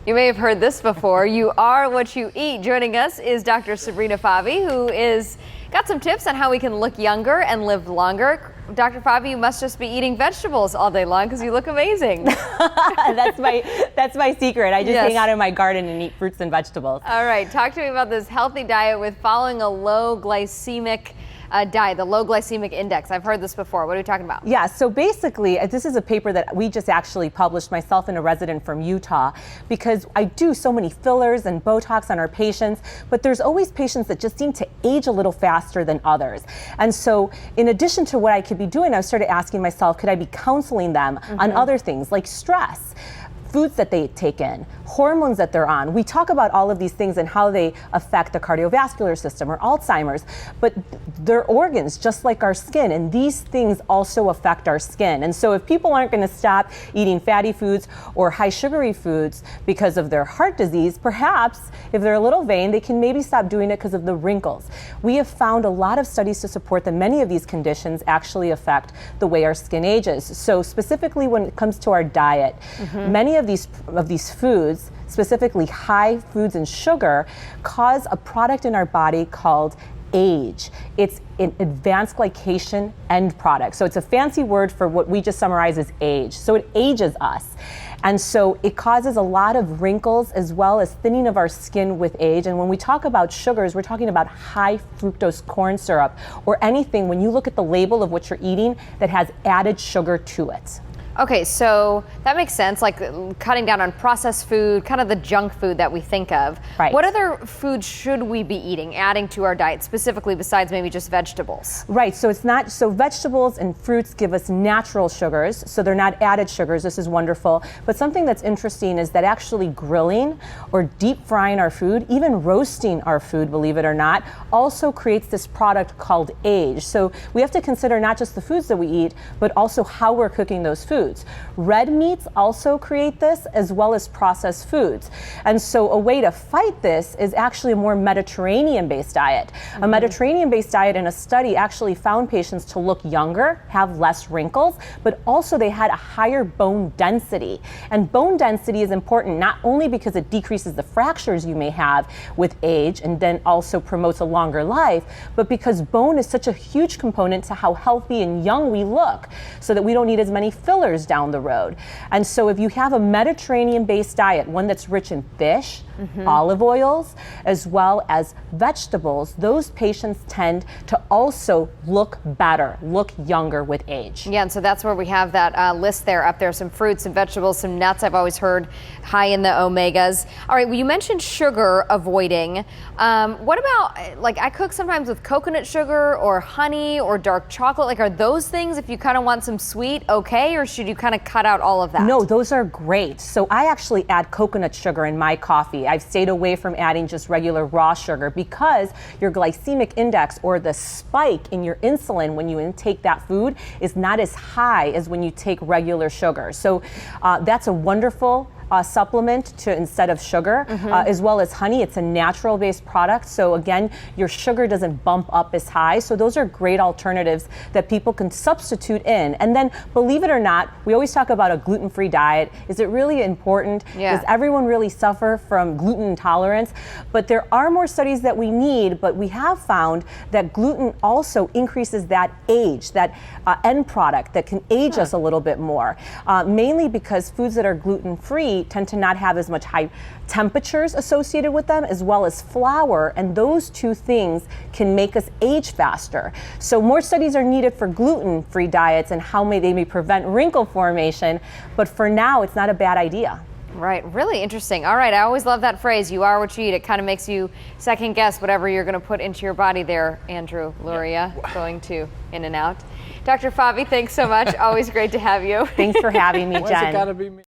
You may have heard this before. You are what you eat. Joining us is Dr. Sabrina Fabi, who is got some tips on how we can look younger and live longer. Dr. Fabi, you must just be eating vegetables all day long because you look amazing. That's my secret. I just hang out in my garden and eat fruits and vegetables. All right, talk to me about this healthy diet with following a low glycemic diet, the low glycemic index. I've heard this before. What are we talking about? Yeah, so basically, this is a paper that we just actually published, myself and a resident from Utah, because I do so many fillers and Botox on our patients, but there's always patients that just seem to age a little faster than others. And so in addition to what I could be doing, I started asking myself, could I be counseling them on other things like stress, foods that they take in, hormones that they're on. We talk about all of these things and how they affect the cardiovascular system or Alzheimer's, but they're organs just like our skin, and these things also affect our skin. And so if people aren't going to stop eating fatty foods or high sugary foods because of their heart disease, perhaps if they're a little vain, they can maybe stop doing it because of the wrinkles. We have found a lot of studies to support that many of these conditions actually affect the way our skin ages. So specifically when it comes to our diet, many of these foods, specifically high foods and sugar, cause a product in our body called age. It's an advanced glycation end product. So it's a fancy word for what we just summarize as age. So it ages us. And so it causes a lot of wrinkles as well as thinning of our skin with age. And when we talk about sugars, we're talking about high fructose corn syrup or anything, when you look at the label of what you're eating, that has added sugar to it. Okay, so that makes sense, like cutting down on processed food, kind of the junk food that we think of. Right. What other foods should we be eating, adding to our diet, specifically besides maybe just vegetables? Right, so vegetables and fruits give us natural sugars, so they're not added sugars. This is wonderful. But something that's interesting is that actually grilling or deep frying our food, even roasting our food, believe it or not, also creates this product called age. So we have to consider not just the foods that we eat, but also how we're cooking those foods. Red meats also create this, as well as processed foods. And so a way to fight this is actually a more Mediterranean-based diet. A Mediterranean-based diet in a study actually found patients to look younger, have less wrinkles, but also they had a higher bone density. And bone density is important not only because it decreases the fractures you may have with age and then also promotes a longer life, but because bone is such a huge component to how healthy and young we look, so that we don't need as many fillers down the road. And so if you have a Mediterranean-based diet, one that's rich in fish, olive oils, as well as vegetables, those patients tend to also look better, look younger with age. Yeah, and so that's where we have that list there up there, some fruits, some vegetables, some nuts. I've always heard high in the omegas. All right, well, you mentioned sugar avoiding. What about, like, I cook sometimes with coconut sugar or honey or dark chocolate. Like, are those things, if you kind of want some sweet, okay, or should you kind of cut out all of that? No, those are great. So I actually add coconut sugar in my coffee. I've stayed away from adding just regular raw sugar because your glycemic index, or the spike in your insulin when you intake that food, is not as high as when you take regular sugar. So that's a wonderful supplement to instead of sugar, as well as honey. It's a natural based product, so again, your sugar doesn't bump up as high. So those are great alternatives that people can substitute in. And then, believe it or not, we always talk about a gluten-free diet. Is it really important? Yeah. Does everyone really suffer from gluten intolerance? But there are more studies that we need, but we have found that gluten also increases that age, that end product that can age us a little bit more, mainly because foods that are gluten-free tend to not have as much high temperatures associated with them, as well as flour, and those two things can make us age faster. So more studies are needed for gluten-free diets and how they may prevent wrinkle formation, but for now it's not a bad idea. Right, really interesting. All right, I always love that phrase, you are what you eat. It kind of makes you second guess whatever you're going to put into your body there, Andrew, Luria, going to In and Out. Dr. Fabi, thanks so much. Always great to have you. Thanks for having me, Jen. Why's it gotta be me?